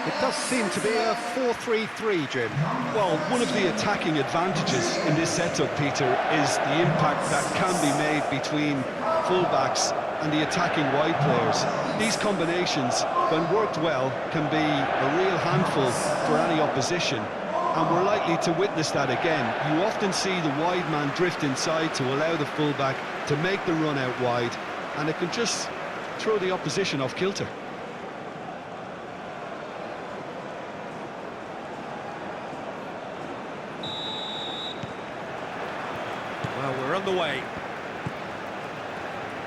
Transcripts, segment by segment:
It does seem to be a 4-3-3, Jim. Well, one of the attacking advantages in this setup, Peter, is the impact that can be made between fullbacks and the attacking wide players. These combinations, when worked well, can be a real handful for any opposition, and we're likely to witness that again. You often see the wide man drift inside to allow the fullback to make the run out wide, and it can just throw the opposition off kilter. Well, we're on the way.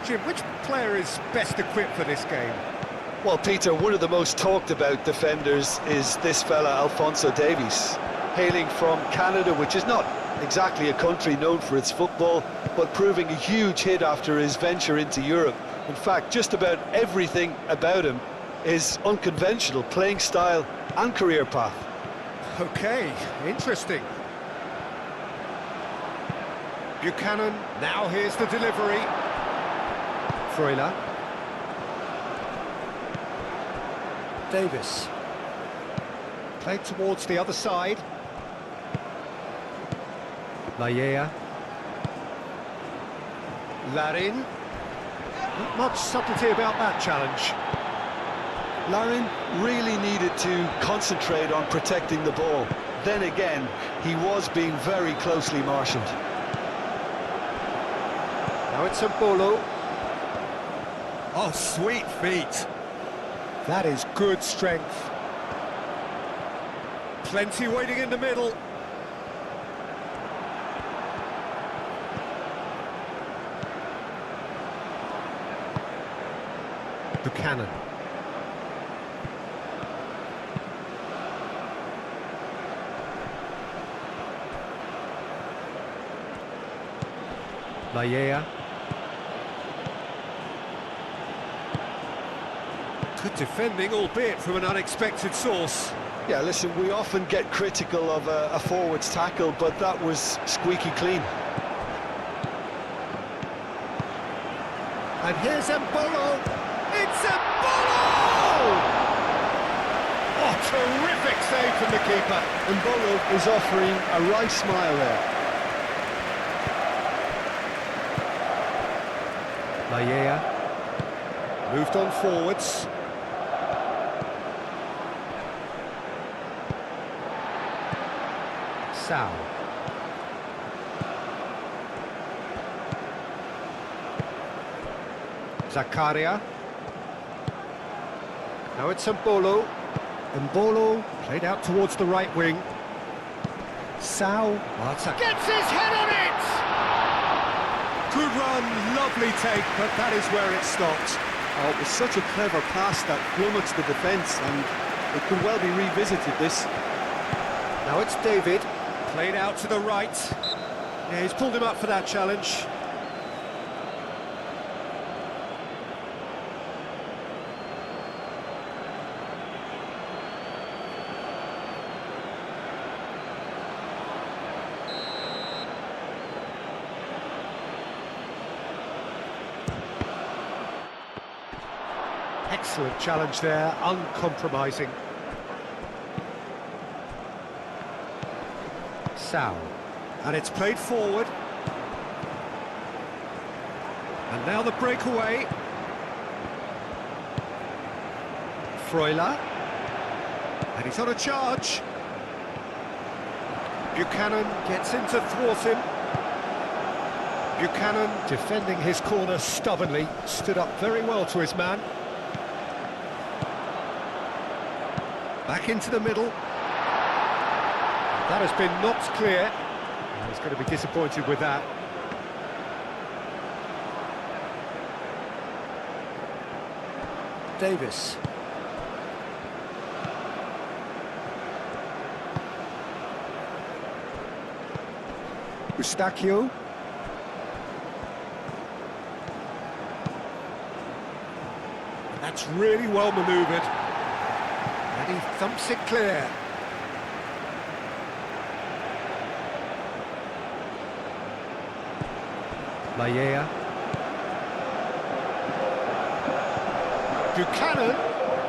Jim, which player is best equipped for this game? Well, Peter, one of the most talked about defenders is this fella, Alphonso Davies, hailing from Canada, which is not exactly a country known for its football, but proving a huge hit after his venture into Europe. In fact, just about everything about him is unconventional, playing style and career path. Okay, interesting. Buchanan, now here's the delivery. Freuler. Davis. Played towards the other side. Laia. Larin. Not much subtlety about that challenge. Larin really needed to concentrate on protecting the ball. Then again, he was being very closely marshalled. Now it's a Bolo. Oh, sweet feet. That is good strength. Plenty waiting in the middle. Buchanan. Laia. Good defending, albeit from an unexpected source. Yeah, listen, we often get critical of a forward's tackle, but that was squeaky clean. And here's Mbolo. It's Mbolo! Oh, terrific save from the keeper. Mbolo is offering a right smile there. Laia. Moved on forwards. Sal. Zakaria. Now it's Mbolo. Mbolo played out towards the right wing. Sal gets his head on it! Good run, lovely take, but that is where it stopped. Oh, it was such a clever pass that flummoxed the defence, and it could well be revisited, this. Now it's David. Played out to the right. Yeah, he's pulled him up for that challenge. Excellent challenge there, uncompromising. Sal. And it's played forward. And now the breakaway. Freuler. And he's on a charge. Buchanan gets in to thwart him. Buchanan defending his corner stubbornly, stood up very well to his man. Back into the middle. That has been knocked clear. He's going to be disappointed with that. Davis. Eustachio. That's really well manoeuvred. And he thumps it clear. Laia. Buchanan.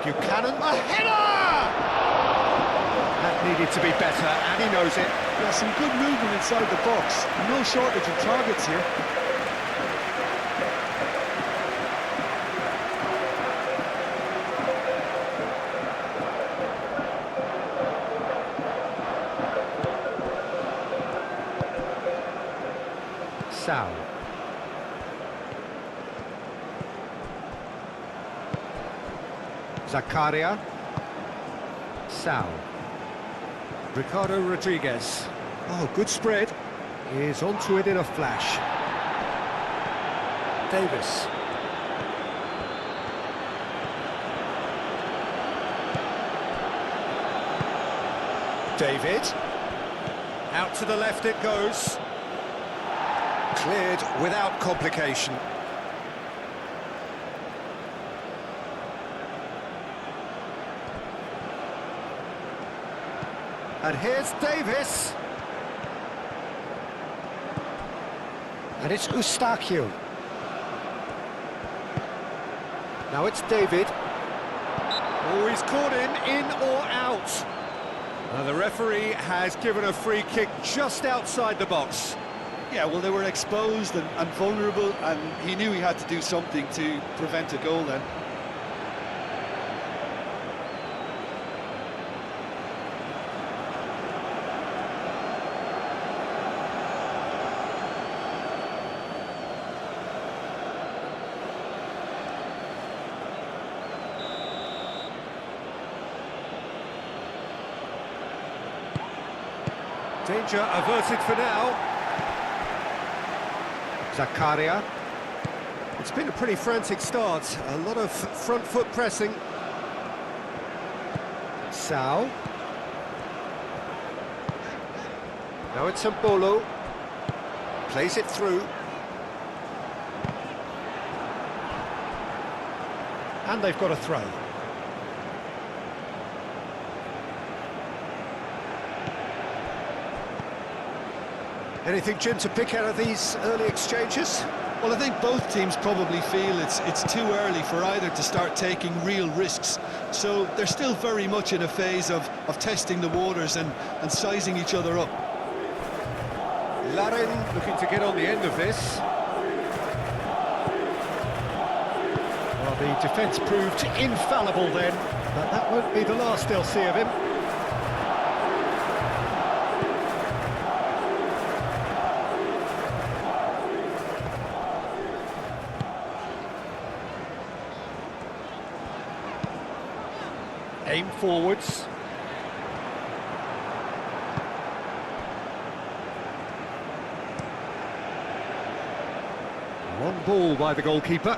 Buchanan, a header! That needed to be better, and he knows it. Yeah, some good movement inside the box. No shortage of targets here. Sal. Zakaria. Sal. Ricardo Rodriguez. Oh, good spread. Is onto it in a flash. Davis. David. Out to the left it goes. Cleared without complication. And here's Davis. And it's Eustáquio. Now it's David. Oh, he's caught in or out. The referee has given a free kick just outside the box. Yeah, well, they were exposed and vulnerable, and he knew he had to do something to prevent a goal then. Danger averted for now. Zakaria. It's been a pretty frantic start. A lot of front foot pressing. Sal. Now it's Mbolo. Plays it through. And they've got a throw. Anything, Jim, to pick out of these early exchanges? Well, I think both teams probably feel it's too early for either to start taking real risks. So they're still very much in a phase of testing the waters and sizing each other up. Larin looking to get on the end of this. Well, the defence proved infallible then, but that won't be the last they'll see of him. Aim forwards. One ball by the goalkeeper.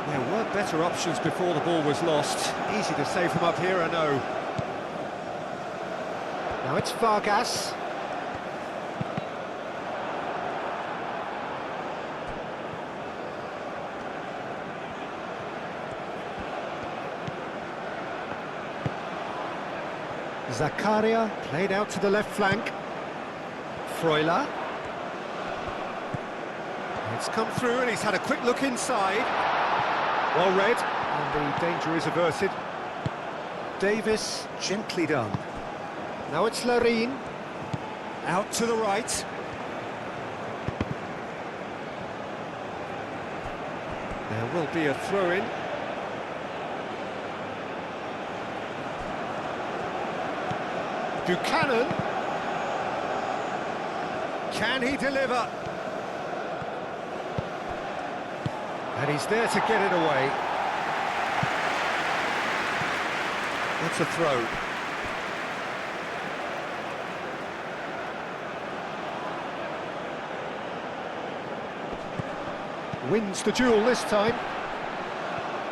There were better options before the ball was lost. Easy to save from up here, I know. Now it's Vargas. Zakaria played out to the left flank. Freuler. It's come through and he's had a quick look inside. Well read, and the danger is averted. Davis, gently done. Now it's Larin. Out to the right. There will be a throw-in. Buchanan. Can he deliver? And he's there to get it away. That's a throw. Wins the duel this time.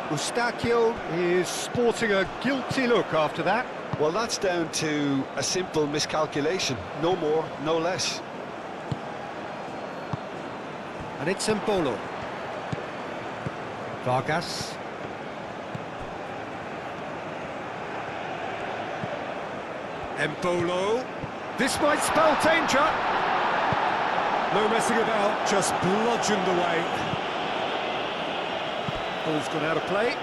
Eustáquio is sporting a guilty look after that. Well, that's down to a simple miscalculation. No more, no less. And it's Mbolo. Vargas. Mbolo. This might spell danger. No messing about, just bludgeoned away. Ball's gone out of play.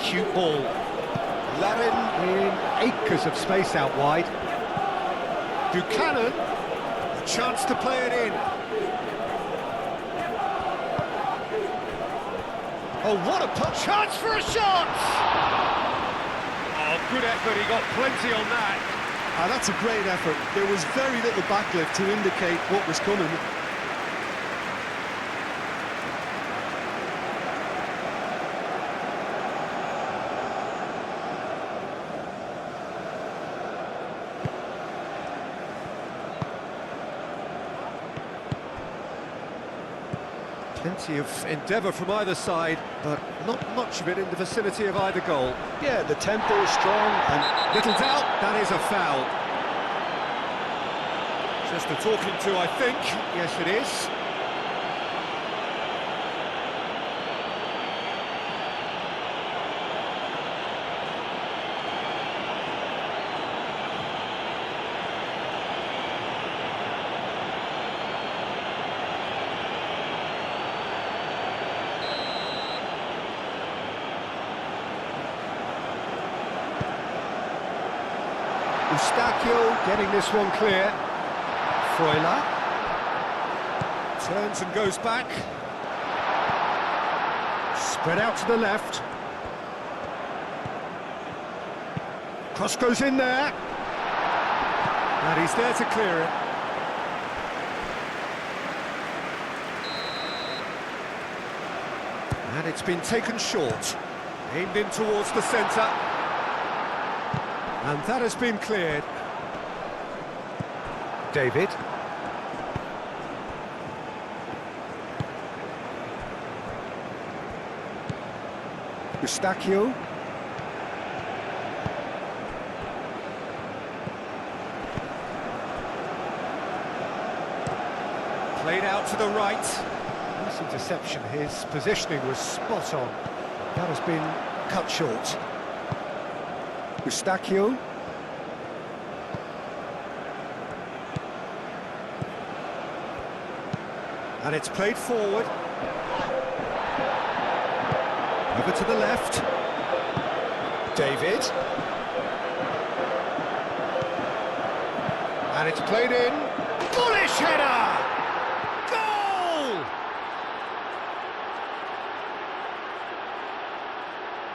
cute ball. Larin in acres of space out wide. Buchanan, a chance to play it in. Oh, what a punch! Chance for a shot! Oh, good effort, he got plenty on that. That's a great effort. There was very little backlift to indicate what was coming. Plenty of endeavour from either side, but not much of it in the vicinity of either goal. Yeah, the tempo is strong and Little doubt, that is a foul. Just a talking to, I think. Yes, it is. Eustachio getting this one clear. Freuler turns and goes back. Spread out to the left. Cross goes in there. And he's there to clear it. And it's been taken short. Aimed in towards the centre. And that has been cleared. David. Eustachio. Played out to the right. Nice interception. His positioning was spot on. That has been cut short. Eustachio. And it's played forward. Over to the left. David. And it's played in. Bullish header! Goal!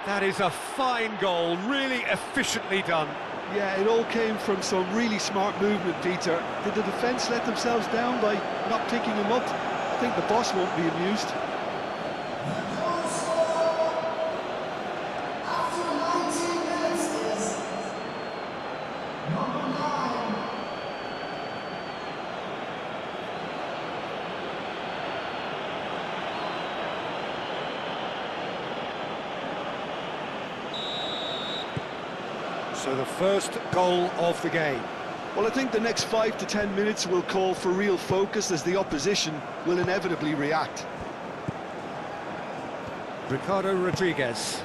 That is a fine goal, really efficiently done. yeah, it all came from some really smart movement, Peter. Did the defence let themselves down by not picking him up? I think the boss won't be amused. So the first goal of the game. Well, I think the next 5 to 10 minutes will call for real focus as the opposition will inevitably react. Ricardo Rodriguez.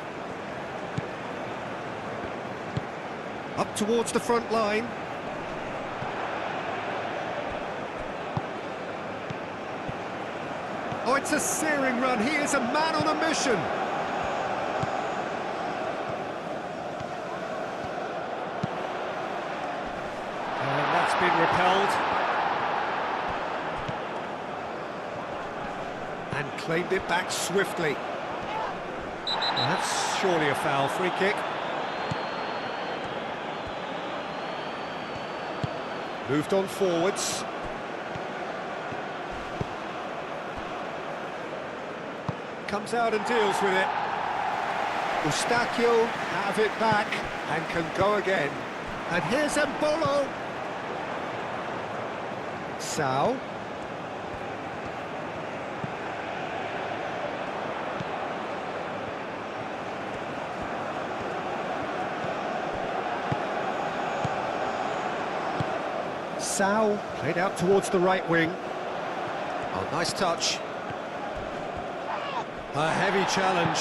Up towards the front line. Oh, it's a searing run. He is a man on a mission. And that's been repelled. And claimed it back swiftly. That's surely a foul. Free kick. Moved on forwards. Comes out and deals with it. Eustachio have it back and can go again. And here's Mbolo. Sao. Sao played out towards the right wing. Oh, nice touch. A heavy challenge.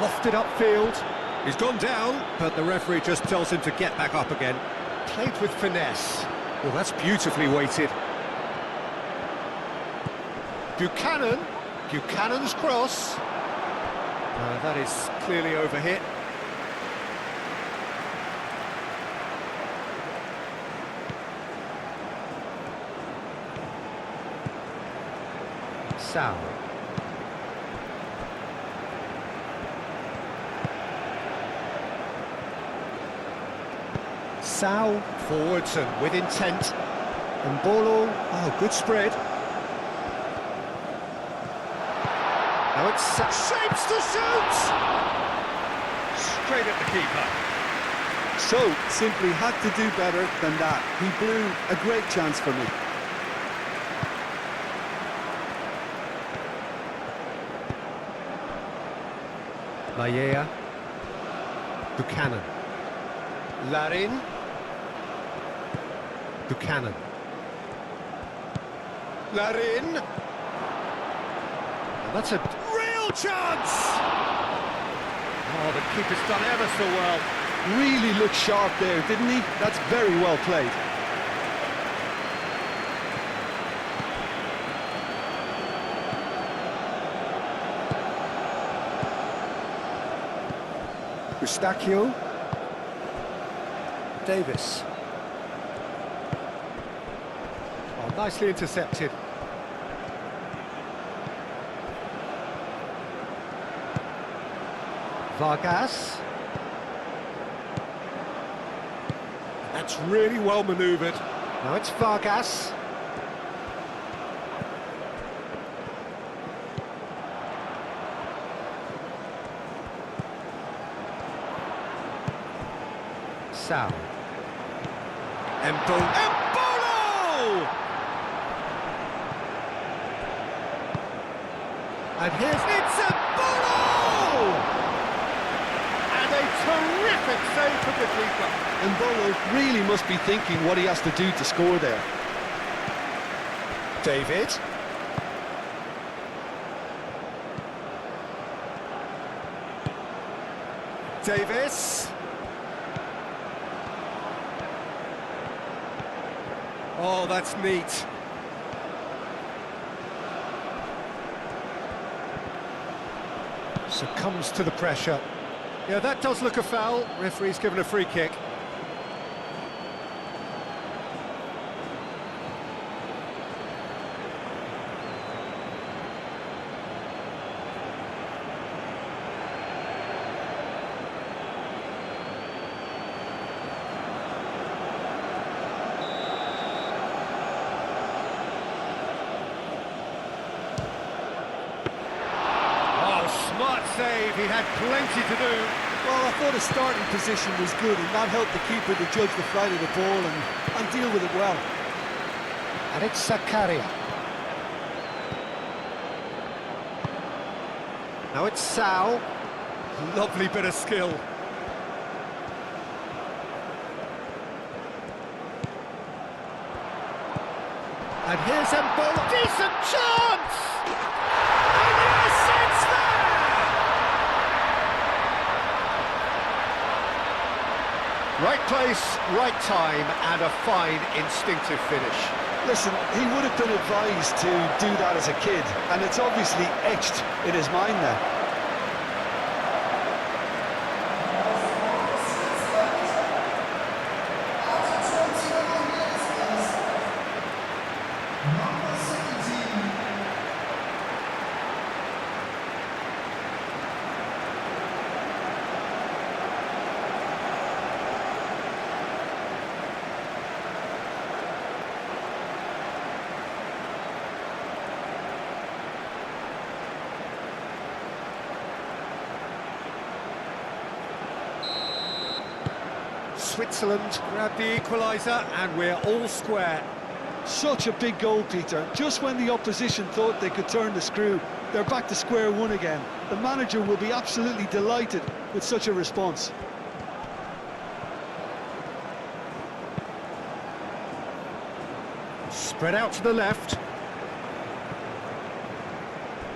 Lofted upfield. He's gone down, but the referee just tells him to get back up again. Played with finesse. Well, that's beautifully weighted. Buchanan. Buchanan's cross. That is clearly overhit. Sal. Sal forwards and with intent. And Bolo, oh, good spread. Now it's shapes to shoot! Straight at the keeper. So, simply had to do better than that. He blew a great chance for me. Layea. Buchanan. Larin. Buchanan. Larin. And that's a real chance! Oh, the keeper's done ever so well. Really looked sharp there, didn't he? That's very well played. Eustachio. Davis. Oh, nicely intercepted. Vargas. That's really well manoeuvred. Now it's Vargas. Sal. Embolo! And here's it's Embolo! And a terrific save from the keeper. Embolo really must be thinking what he has to do to score there. David. Davis. Oh, that's neat. Succumbs to the pressure. Yeah, that does look a foul. Referee's given a free kick. Smart save, he had plenty to do. Well, I thought his starting position was good, and that helped the keeper to judge the flight of the ball and deal with it well. And it's Zakaria. Now it's Sal. Lovely bit of skill. And here's Embolo. Decent chance! And yes, it's there! Right place, right time, and a fine instinctive finish. Listen, he would have been advised to do that as a kid, and it's obviously etched in his mind now. Switzerland grab the equaliser, and we're all square. Such a big goal, Peter. Just when the opposition thought they could turn the screw, they're back to square one again. The manager will be absolutely delighted with such a response. Spread out to the left.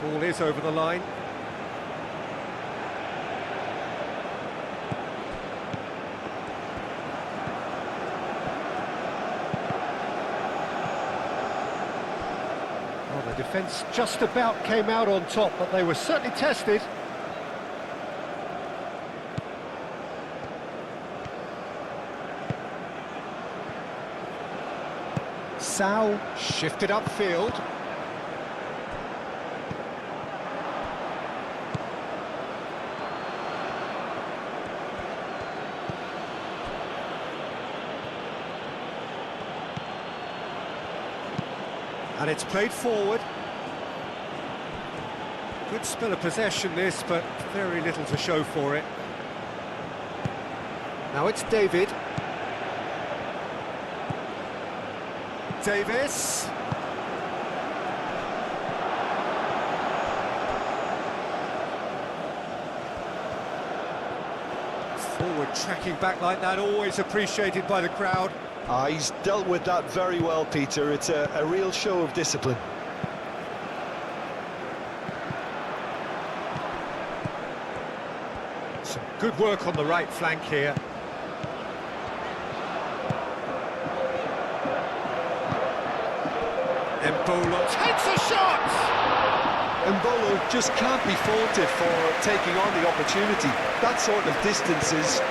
Ball is over the line. Well, the defence just about came out on top, but they were certainly tested. Sao shifted upfield. And it's played forward. Good spell of possession this, but very little to show for it. Now it's David. Davis. Forward tracking back like that, always appreciated by the crowd. He's dealt with that very well, Peter. It's a real show of discipline. Some good work on the right flank here. Embolo takes a shot! Embolo just can't be faulted for taking on the opportunity. That sort of distance is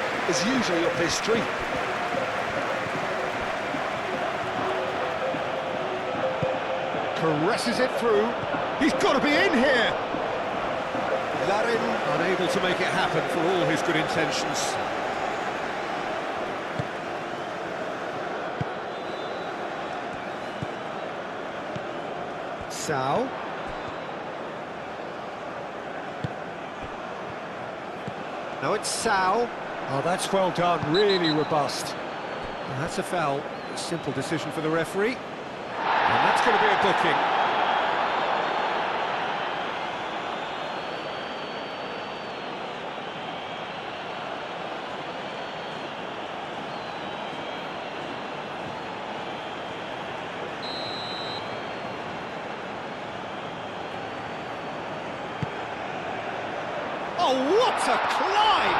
usually up his street. Caresses it through. He's got to be in here! Larin unable to make it happen for all his good intentions. Sao. Now it's Sao. Oh, that's well done, really robust. And that's a foul. A simple decision for the referee. And that's going to be a booking. Oh, what a climb!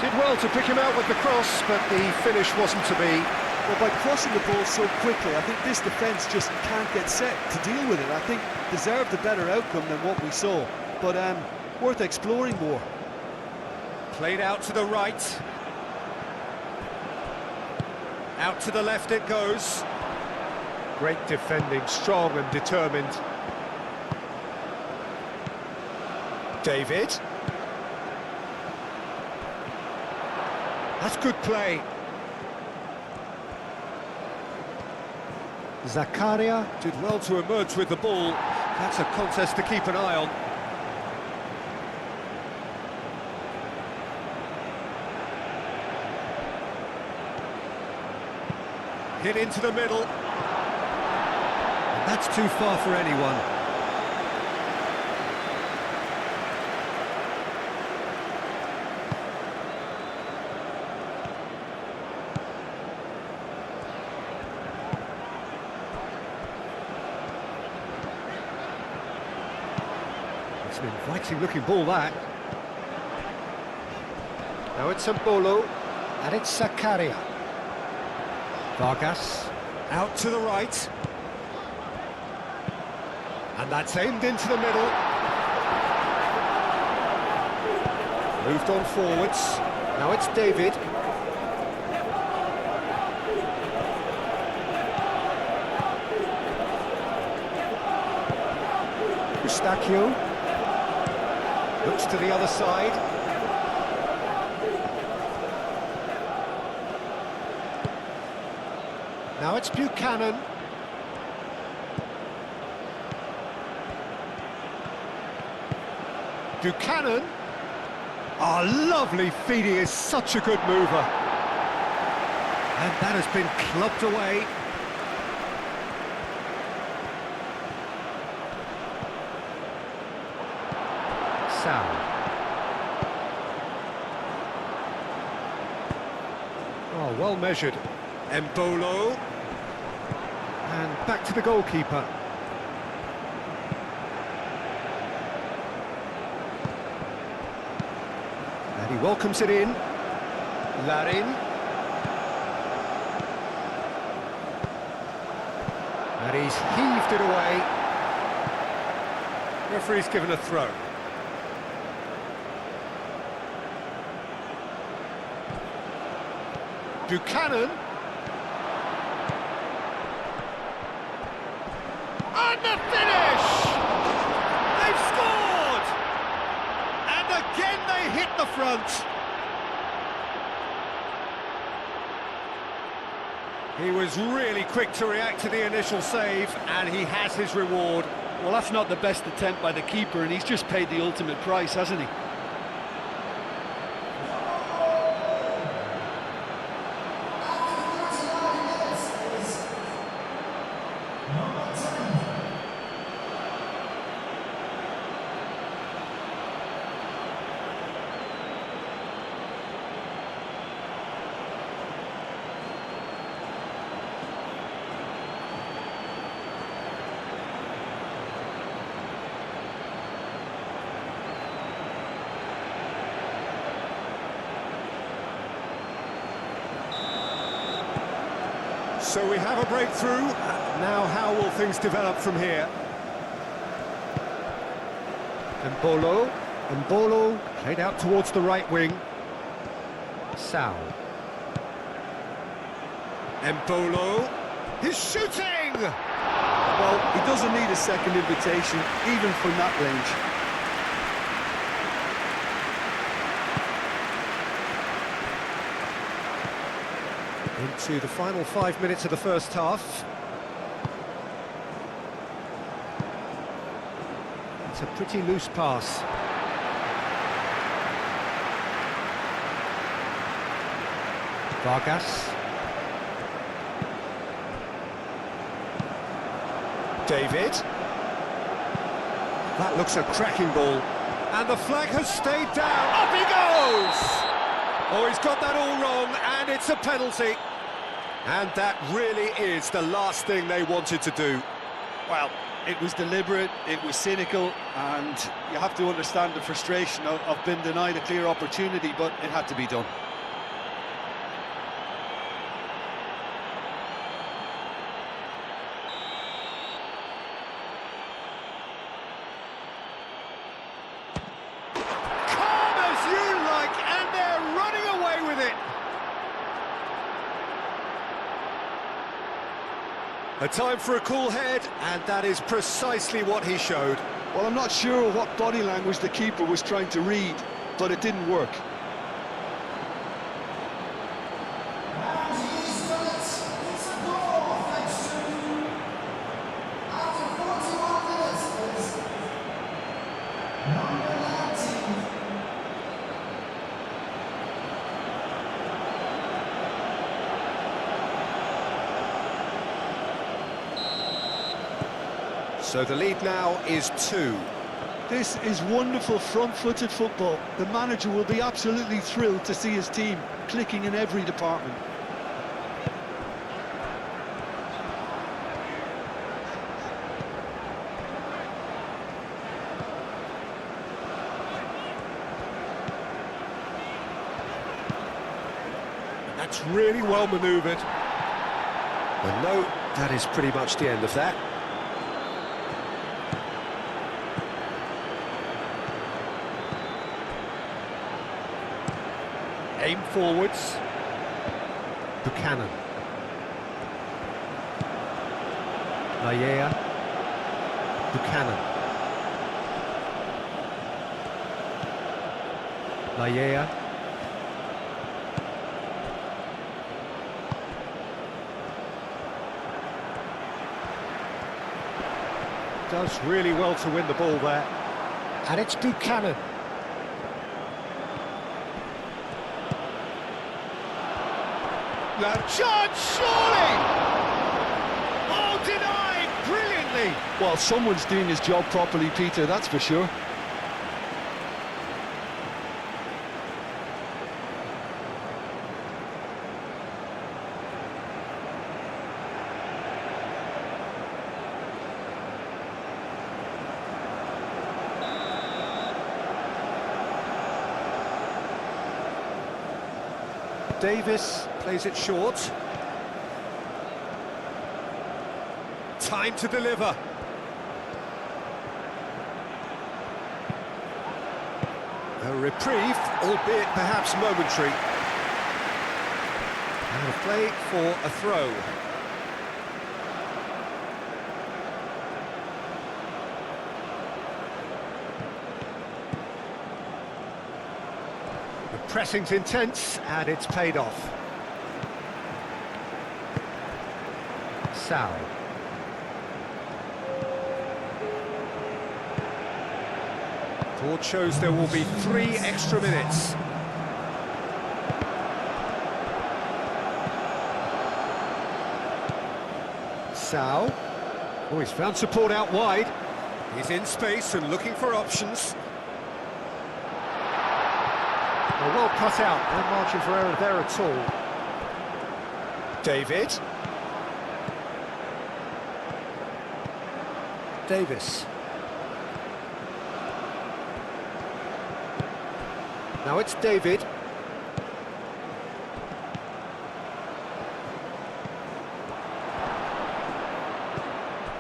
Did well to pick him out with the cross, but the finish wasn't to be. Well, by crossing the ball so quickly, I think this defence just can't get set to deal with it. I think deserved a better outcome than what we saw, but worth exploring more. Played out to the right. Out to the left it goes. Great defending, strong and determined. David. That's good play. Zakaria did well to emerge with the ball. That's a contest to keep an eye on. Hit into the middle. And that's too far for anyone. It's an inviting looking ball, that. Now it's Embolo, and it's Zakaria. Vargas, out to the right. And that's aimed into the middle. Moved on forwards. Now it's David. Eustachio. Looks to the other side. Now it's Buchanan. Buchanan. Oh, lovely feed, he is such a good mover. And that has been clubbed away. Sao. Oh, well measured. Embolo. And back to the goalkeeper. And he welcomes it in. Larin. And he's heaved it away. Referee's given a throw. Buchanan. And the finish! They've scored! And again they hit the front. He was really quick to react to the initial save, and he has his reward. Well, that's not the best attempt by the keeper, and he's just paid the ultimate price, hasn't he? So we have a breakthrough. Now how will things develop from here? Mbolo played out towards the right wing. Sal. Mbolo, he's shooting! Well, he doesn't need a second invitation, even from that range. Into the final 5 minutes of the first half. It's a pretty loose pass. Vargas. David. That looks a cracking ball. And the flag has stayed down. Up he goes! Oh, he's got that all wrong, and it's a penalty. And that really is the last thing they wanted to do. Well, it was deliberate, it was cynical, and you have to understand the frustration of being denied a clear opportunity, but it had to be done. Calm as you like, and they're running away with it. A time for a cool head, and that is precisely what he showed. Well, I'm not sure what body language the keeper was trying to read, but it didn't work. So the lead now is 2. This is wonderful front-footed football. The manager will be absolutely thrilled to see his team clicking in every department. That's really well manoeuvred. And no, that is pretty much the end of that. Aim forwards. Buchanan. Laya. Buchanan. Laya. Does really well to win the ball there. And it's Buchanan. Now, Judge, surely! Oh, denied brilliantly! Well, someone's doing his job properly, Peter, that's for sure. Davis plays it short. Time to deliver. A reprieve, albeit perhaps momentary. And a play for a throw. The pressing's intense, and it's paid off. Sal. Board shows there will be 3 extra minutes. Sal. Oh, he's found support out wide. He's in space and looking for options. Well cut out, no margin for error there at all. David. Davis. Now it's David.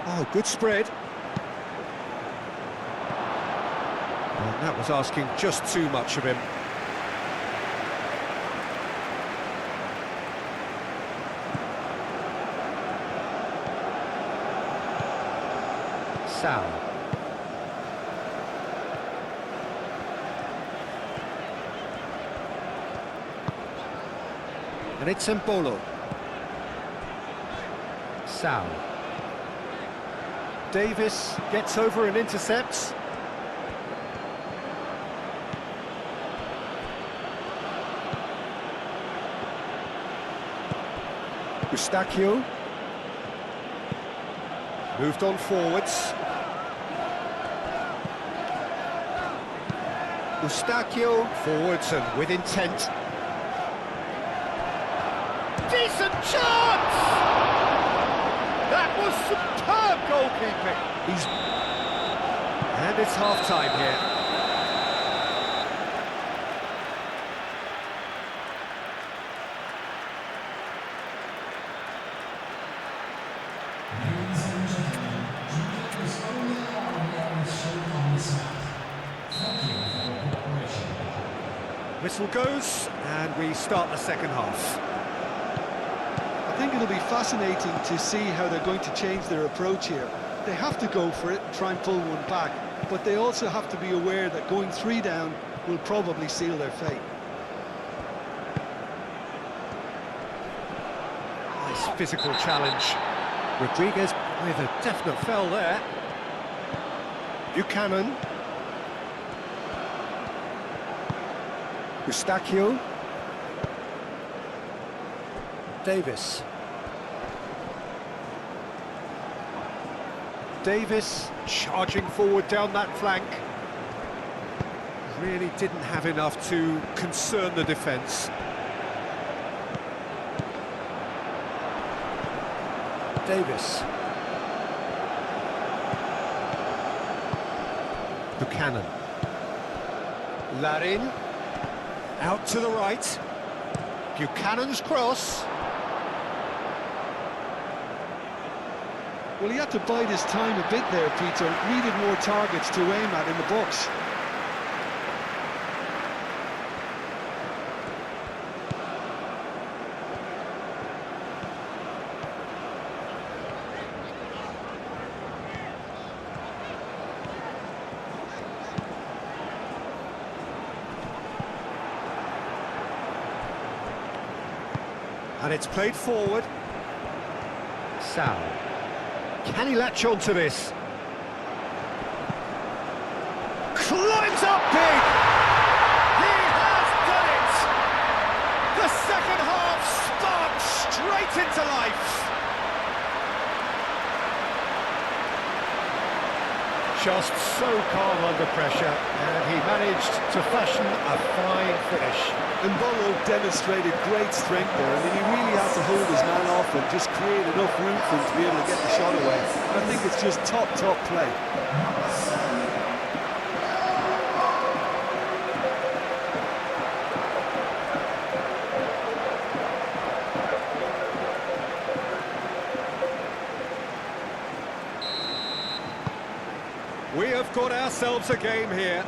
Oh, good spread. Well, that was asking just too much of him. Sal. And it's Mbolo. Sal. Davis gets over and intercepts. Eustachio. Moved on forwards. Eustachio forwards and with intent. Decent chance! That was superb goalkeeping. And it's half-time here. Whistle goes, and we start the second half. I think it'll be fascinating to see how they're going to change their approach here. They have to go for it and try and pull one back, but they also have to be aware that going 3 down will probably seal their fate. Nice physical challenge. Rodriguez with a definite foul there. Buchanan. Eustachio. Davis. Davis charging forward down that flank. Really didn't have enough to concern the defence. Davis. Buchanan. Larin. Out to the right. Buchanan's cross. Well, he had to bide his time a bit there, Peter. Needed more targets to aim at in the box. And it's played forward. Sal. Can he latch on to this? Climbs up big! He has done it! The second half sparks straight into life! Just so calm under pressure, and he managed to fashion a fine finish. Mbolo demonstrated great strength there. I mean, he really had to hold his man off and just create enough room for him to be able to get the shot away. I think it's just top play. We have got ourselves a game here.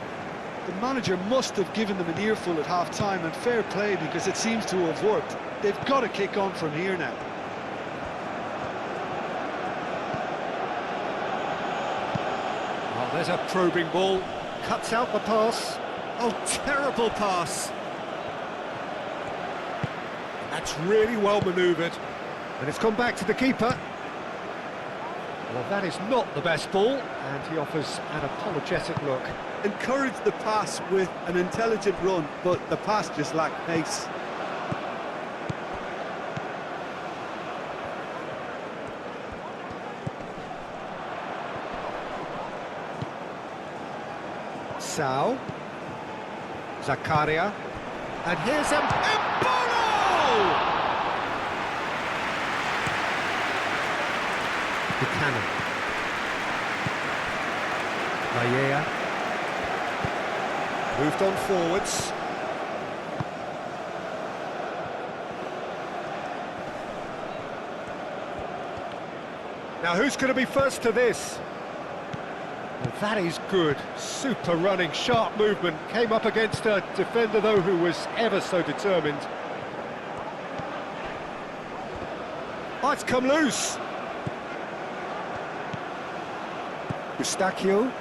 The manager must have given them an earful at half-time, and fair play, because it seems to have worked. They've got to kick on from here now. Oh, there's a probing ball. Cuts out the pass. Oh, terrible pass. That's really well manoeuvred. And it's gone back to the keeper. Well, that is not the best ball, and he offers an apologetic look. Encouraged the pass with an intelligent run, but the pass just lacked pace. Sao. Zakaria. And here's Mbolo! Buchanan. Layea. Moved on forwards. Now who's going to be first to this? Well, that is good. Super running, sharp movement. Came up against a defender, though, who was ever so determined. Oh, it's come loose. Eustachio.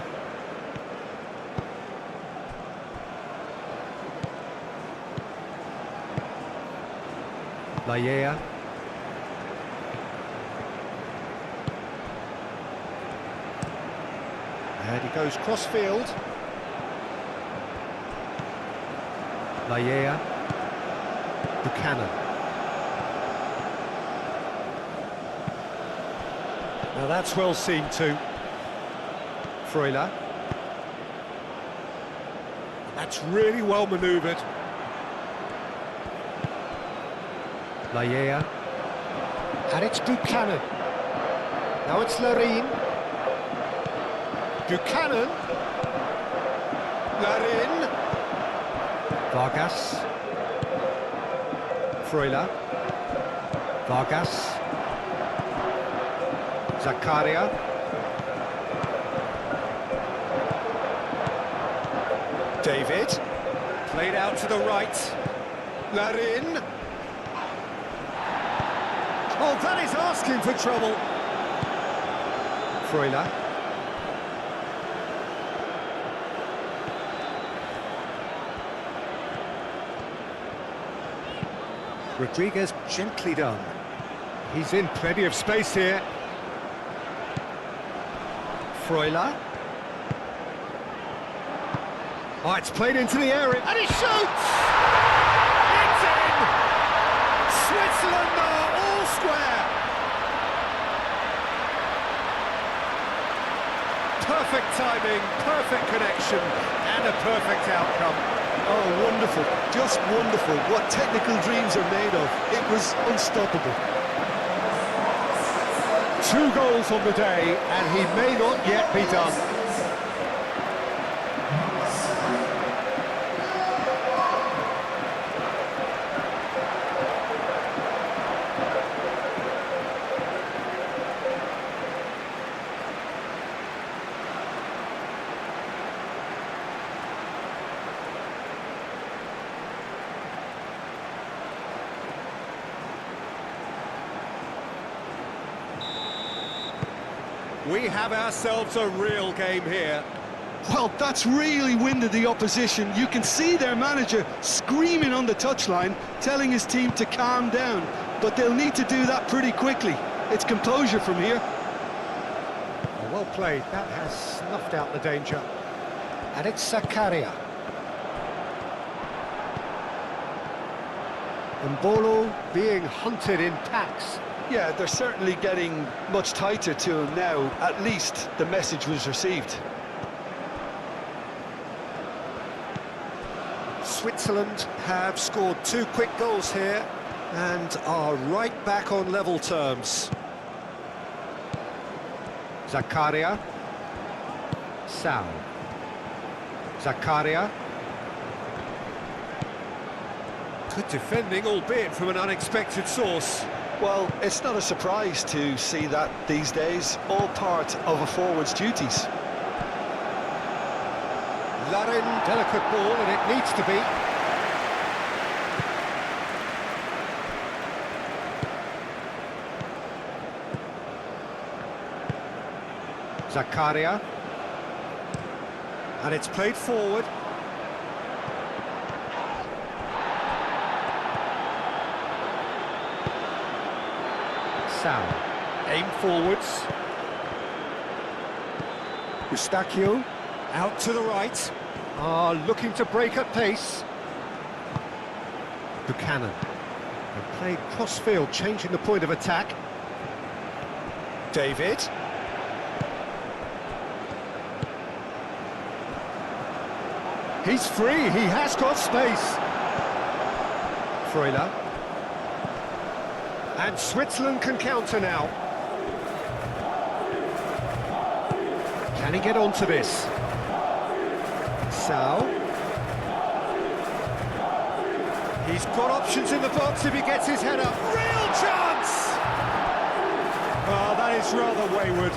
Layea. And he goes cross-field. Layea. Buchanan. Now that's well seen too. Freuler. That's really well manoeuvred. Layea. And it's Buchanan. Now it's Larin. Buchanan. Larin. Vargas. Freuler. Vargas. Zakaria. David. Played out to the right. Larin. Oh, that is asking for trouble. Freuler. Rodriguez gently done. He's in plenty of space here. Freuler. Oh, it's played into the area, and he shoots! It's in! Switzerland are all square! Perfect timing, perfect connection, and a perfect outcome. Oh, wonderful, just wonderful. What technical dreams are made of. It was unstoppable. 2 goals on the day, and he may not yet be done. We have ourselves a real game here. Well, that's really winded the opposition. You can see their manager screaming on the touchline, telling his team to calm down. But they'll need to do that pretty quickly. It's composure from here. Well played. That has snuffed out the danger. And it's Zakaria. Mbolo being hunted in packs. Yeah, they're certainly getting much tighter to him now. At least the message was received. Switzerland have scored 2 quick goals here and are right back on level terms. Zakaria. Sao. Zakaria. Good defending, albeit from an unexpected source. Well, it's not a surprise to see that these days, all part of a forward's duties. Larin, delicate ball, and it needs to be. Zakaria. And it's played forward. Sal. Aim forwards. Eustachio. Out to the right. Looking to break at pace. Buchanan. And played cross-field, changing the point of attack. David. He's free, he has got space. Freuler. And Switzerland can counter now. Can he get onto this? Sal. He's got options in the box if he gets his head up. Real chance! Oh, that is rather wayward.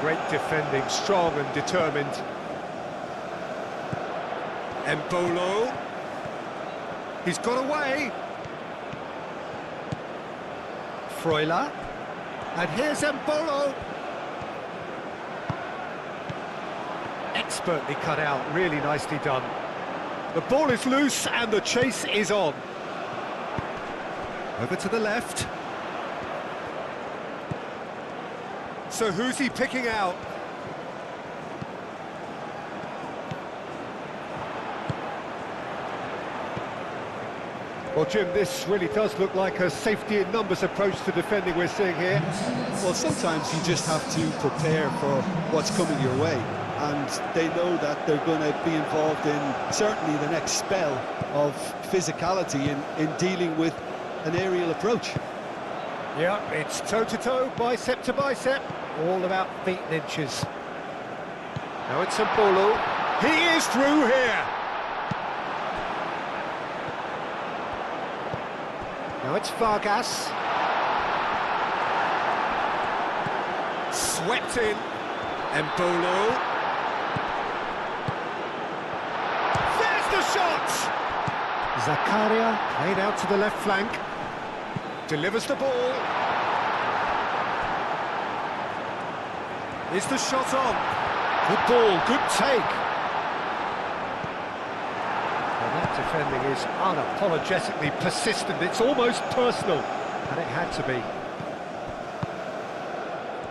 Great defending, strong and determined. Embolo. He's got away. Freuler. And here's Embolo. Expertly cut out, really nicely done. The ball is loose and the chase is on. Over to the left. So who's he picking out? Well, Jim, this really does look like a safety in numbers approach to defending we're seeing here. Well, sometimes you just have to prepare for what's coming your way, and they know that they're going to be involved in certainly the next spell of physicality in dealing with an aerial approach. Yeah, it's toe-to-toe, bicep to bicep, all about feet and inches. Now it's Embolo. He is through here. Now it's Vargas. Swept in. Embolo. There's the shot! Zakaria played out to the left flank. Delivers the ball. Is the shot on? Good ball, good take. Well, that defending is unapologetically persistent. It's almost personal, and it had to be.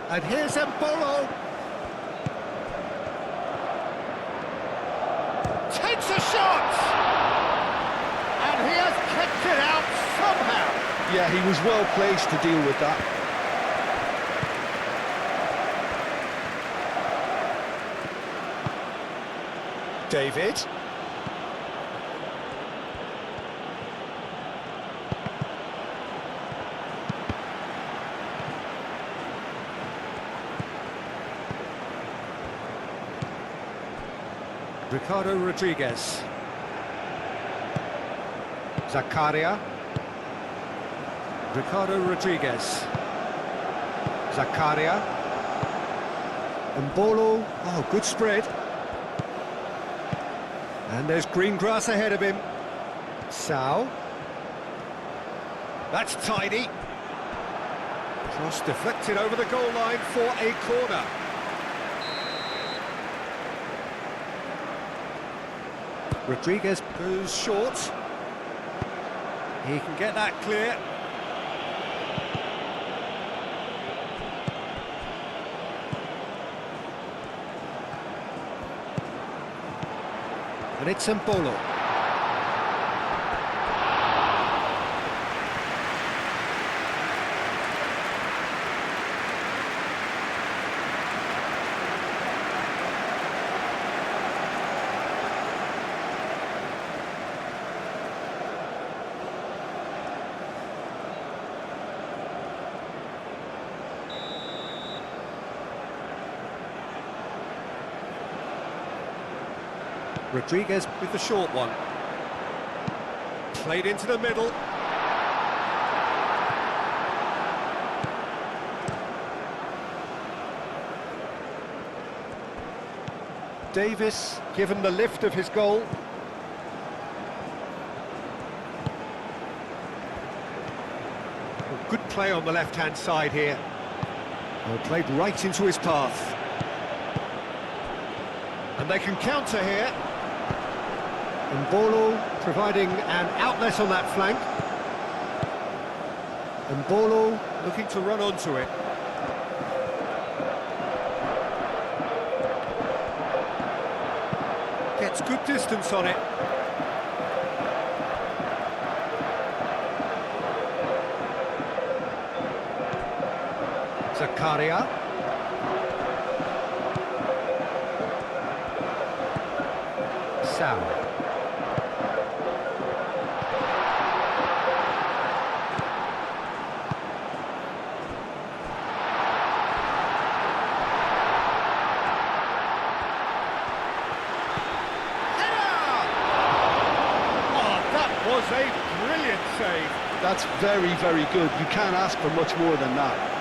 And here's Embolo. Takes a shot! And he has kept it out somehow. Yeah, he was well placed to deal with that. David. Ricardo Rodriguez. Zakaria. Ricardo Rodriguez. Zakaria. Embolo. Oh, good spread. And there's green grass ahead of him. Sal. That's tidy. Cross deflected over the goal line for a corner. Rodriguez goes short. He can get that clear. And it's Embolo. Rodriguez with the short one. Played into the middle. Davis given the lift of his goal. Good play on the left-hand side here. Well, played right into his path. And they can counter here. And Bolo providing an outlet on that flank. And Bolo looking to run onto it. Gets good distance on it. Zakaria. Sam. Was a brilliant save. That's very, very good. You can't ask for much more than that.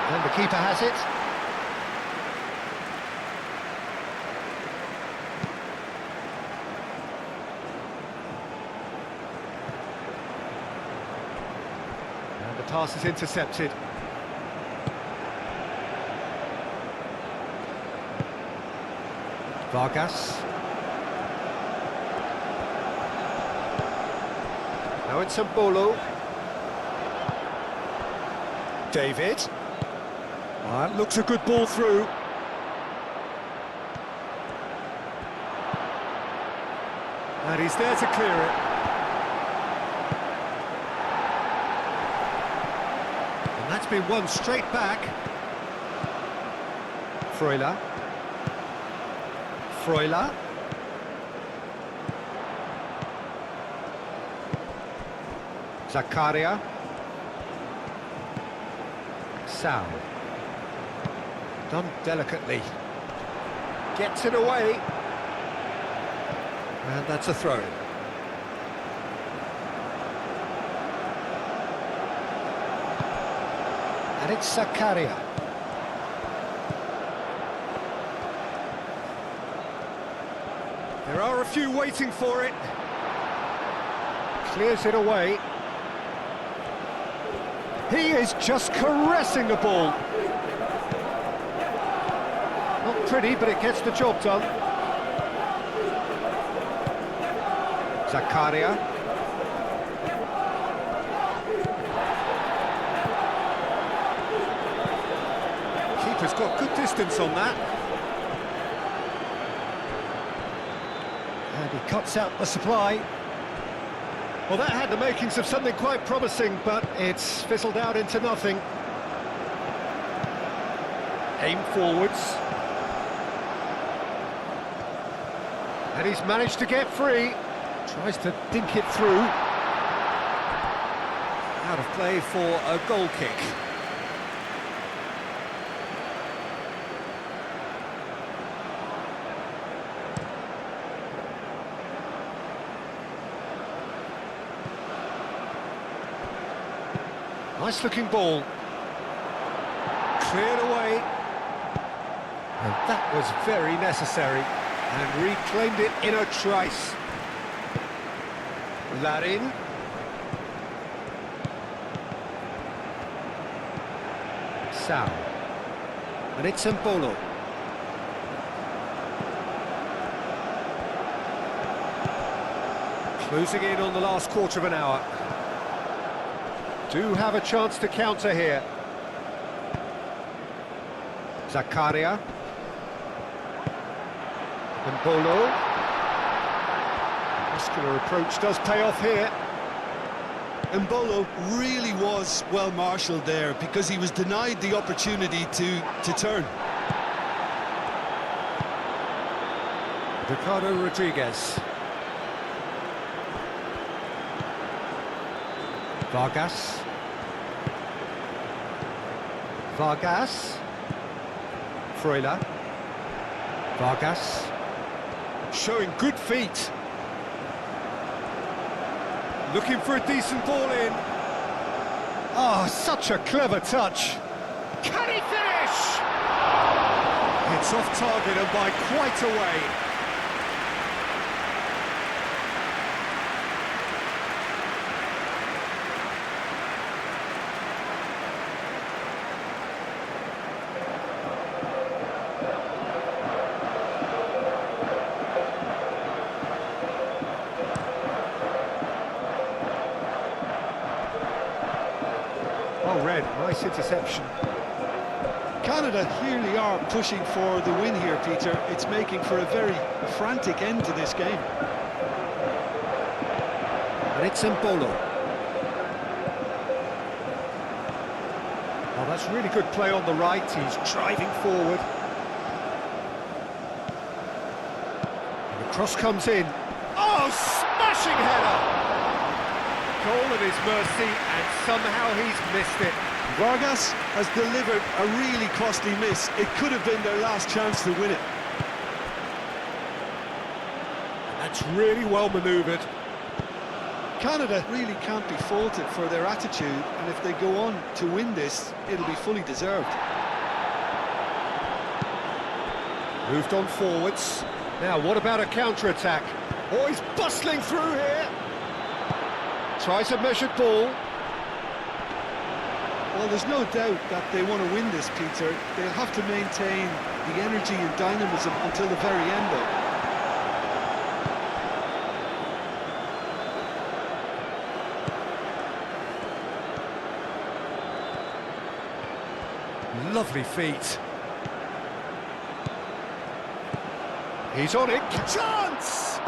And the keeper has it. And the pass is intercepted. Vargas. Now it's Bolo. David. That looks a good ball through. And he's there to clear it. And that's been won straight back. Freuler. Freuler. Zakaria. Sal. Done delicately. Gets it away. And that's a throw-in. And it's Zakaria. There are a few waiting for it. Clears it away. He is just caressing the ball. Not pretty, but it gets the job done. Zakaria. Keeper's got good distance on that. And he cuts out the supply. Well, that had the makings of something quite promising, but it's fizzled out into nothing. Aim forwards. And he's managed to get free. Tries to dink it through. Out of play for a goal kick. Nice looking ball. Cleared away. And that was very necessary. And reclaimed it in a trice. Larin. Sal. And it's Bolo. Closing in on the last quarter of an hour. Do have a chance to counter here. Zakaria. And Bolo. Muscular approach does pay off here. And Bolo really was well marshalled there because he was denied the opportunity to turn. Ricardo Rodriguez. Vargas. Vargas. Freuler. Vargas. Showing good feet. Looking for a decent ball in. Oh, such a clever touch. Can he finish? It's off target and by quite a way. Oh, Red, nice interception. Canada clearly are pushing for the win here, Peter. It's making for a very frantic end to this game. And it's Mbolo. Oh, that's really good play on the right. He's driving forward. And the cross comes in. Oh, smashing header! Goal at his mercy, and somehow he's missed it. Vargas has delivered a really costly miss. It could have been their last chance to win it. That's really well manoeuvred. Canada really can't be faulted for their attitude, and if they go on to win this, it'll be fully deserved. Moved on forwards. Now, what about a counter-attack? Oh, he's bustling through here. Tries a measured ball. Well, there's no doubt that they want to win this, Peter. They'll have to maintain the energy and dynamism until the very end, though. Lovely feet. He's on it. Chance!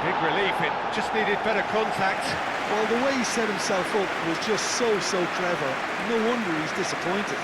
Big relief, it just needed better contact. Well, the way he set himself up was just so clever. No wonder he's disappointed.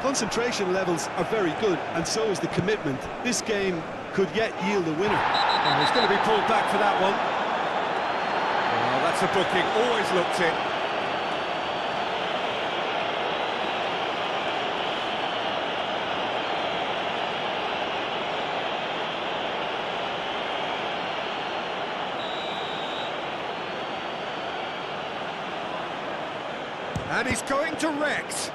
Concentration levels are very good, and so is the commitment. This game could yet yield a winner. Oh, he's going to be pulled back for that one. Oh, that's a booking, always looked it. And he's going direct.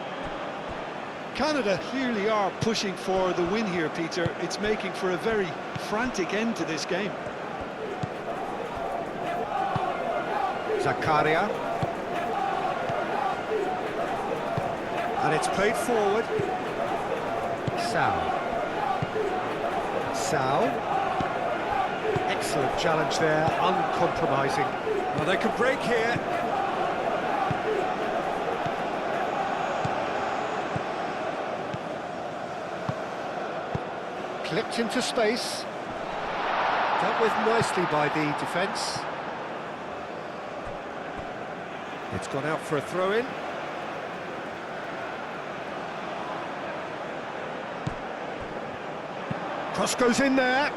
Canada clearly are pushing for the win here, Peter. It's making for a very frantic end to this game. Zakaria. And it's played forward. Sao. Excellent challenge there, uncompromising. Well, they can break here. Clipped into space. Dealt with nicely by the defence. It's gone out for a throw-in. Cross goes in there.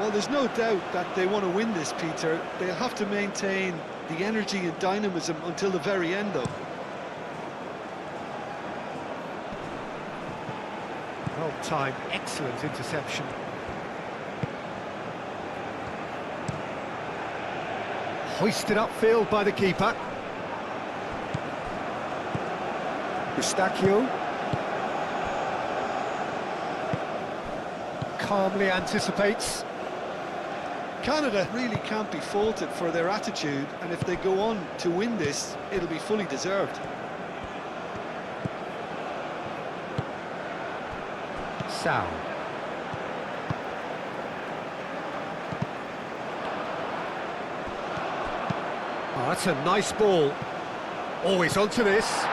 Well, there's no doubt that they want to win this, Peter. They'll have to maintain the energy and dynamism until the very end, though. Well timed, excellent interception. Hoisted upfield by the keeper. Eustachio. Calmly anticipates. Canada really can't be faulted for their attitude, and if they go on to win this, it'll be fully deserved. Sao. Oh, that's a nice ball. Always onto this.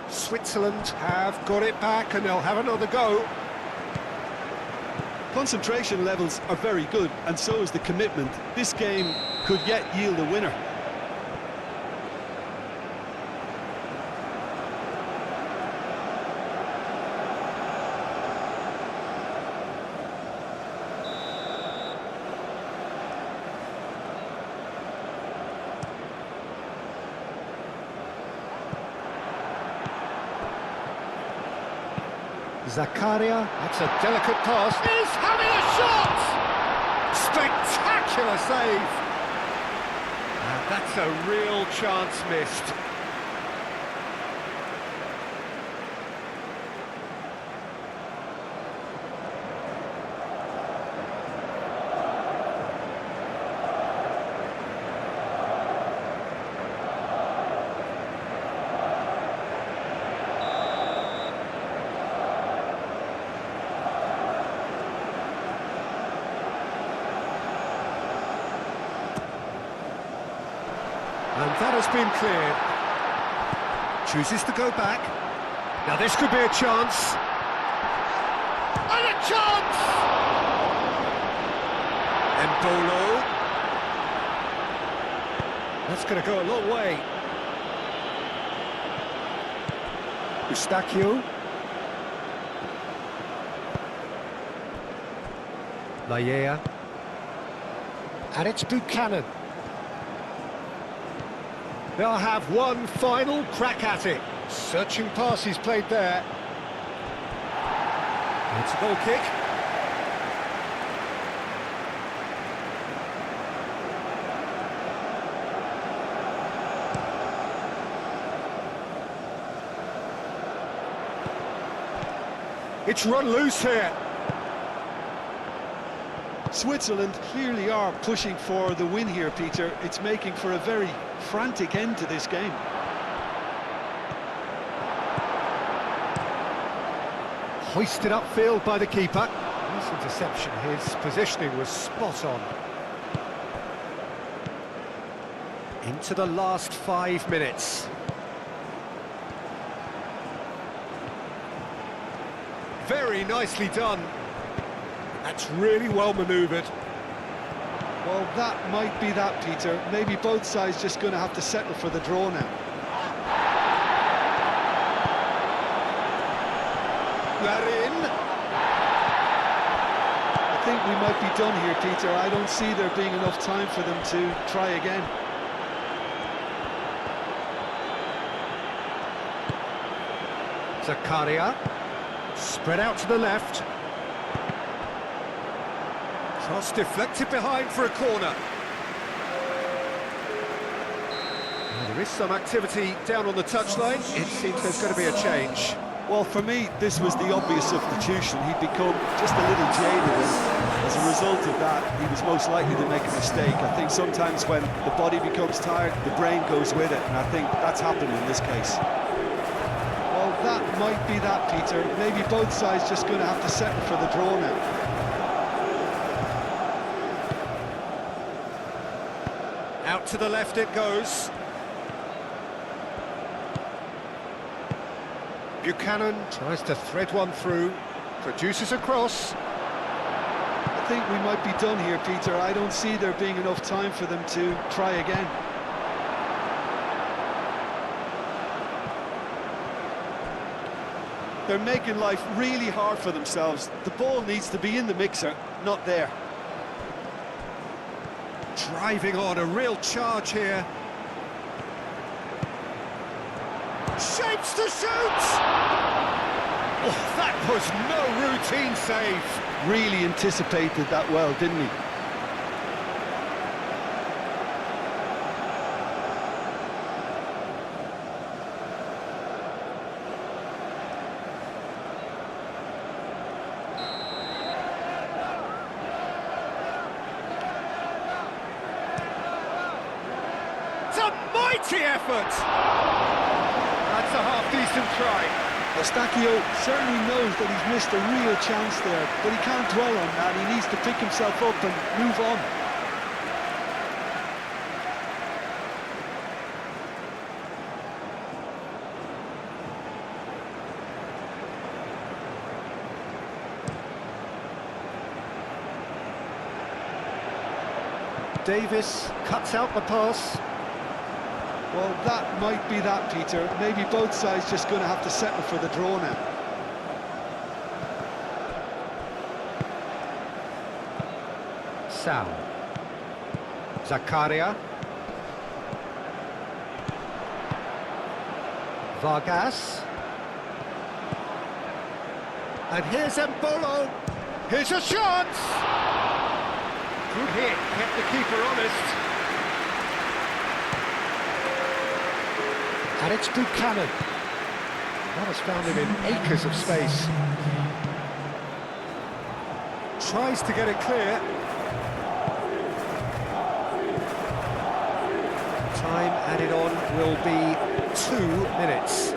Switzerland have got it back and they'll have another go. Concentration levels are very good, and so is the commitment. This game could yet yield a winner. Zakaria, that's a delicate pass. He's having a shot! Spectacular save! And that's a real chance missed. And that has been cleared. Chooses to go back. Now this could be a chance. And a chance! Embolo. That's going to go a long way. Eustachio. Laia. And it's Buchanan. They'll have one final crack at it. Searching pass he's played there. It's a goal kick. It's run loose here. Switzerland clearly are pushing for the win here, Peter. It's making for a very frantic end to this game. Hoisted upfield by the keeper. Nice interception. His positioning was spot on. Into the last 5 minutes. Very nicely done. That's really well manoeuvred. Well, that might be that, Peter. Maybe both sides just going to have to settle for the draw now. Larin. I think we might be done here, Peter. I don't see there being enough time for them to try again. Zakaria. Spread out to the left. Cross deflected behind for a corner. Now, there is some activity down on the touchline. It seems there's going to be a change. Well, for me, this was the obvious substitution. He'd become just a little jaded, and as a result of that, he was most likely to make a mistake. I think sometimes when the body becomes tired, the brain goes with it, and I think that's happened in this case. Well, that might be that, Peter. Maybe both sides just going to have to settle for the draw now. Out to the left it goes. Buchanan tries to thread one through, produces a cross. I think we might be done here, Peter. I don't see there being enough time for them to try again. They're making life really hard for themselves. The ball needs to be in the mixer, not there. Driving on, a real charge here. Shapes to shoot! Oh, that was no routine save. Really anticipated that well, didn't he? It's a mighty effort! That's a half-decent try. Eustachio certainly knows that he's missed a real chance there, but he can't dwell on that. He needs to pick himself up and move on. Davis cuts out the pass. Well, that might be that, Peter. Maybe both sides just going to have to settle for the draw now. Sal. Zakaria. Vargas. And here's Mbolo. Here's a chance! Good hit, kept the keeper honest. And it's Buchanan. That has found him in acres of space. Tries to get it clear. Time added on will be 2 minutes.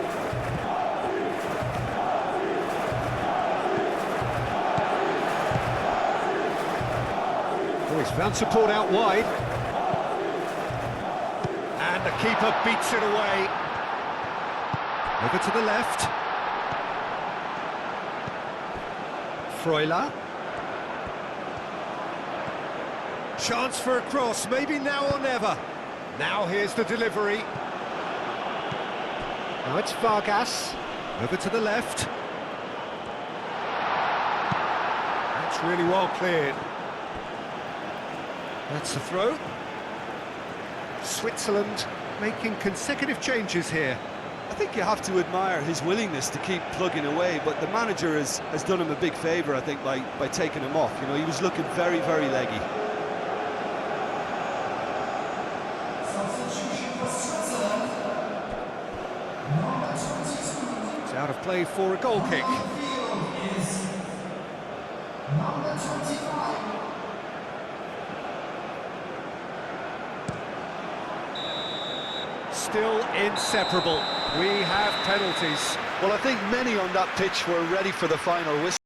Oh, he's found support out wide. And the keeper beats it away. Over to the left. Freuler. Chance for a cross, maybe now or never. Now here's the delivery. Now it's Vargas. Over to the left. That's really well cleared. That's the throw. Switzerland making consecutive changes here. I think you have to admire his willingness to keep plugging away, but the manager has done him a big favour, I think, by taking him off. You know, he was looking very, very leggy. It's out of play for a goal kick. Still inseparable. We have penalties. Well, I think many on that pitch were ready for the final whistle.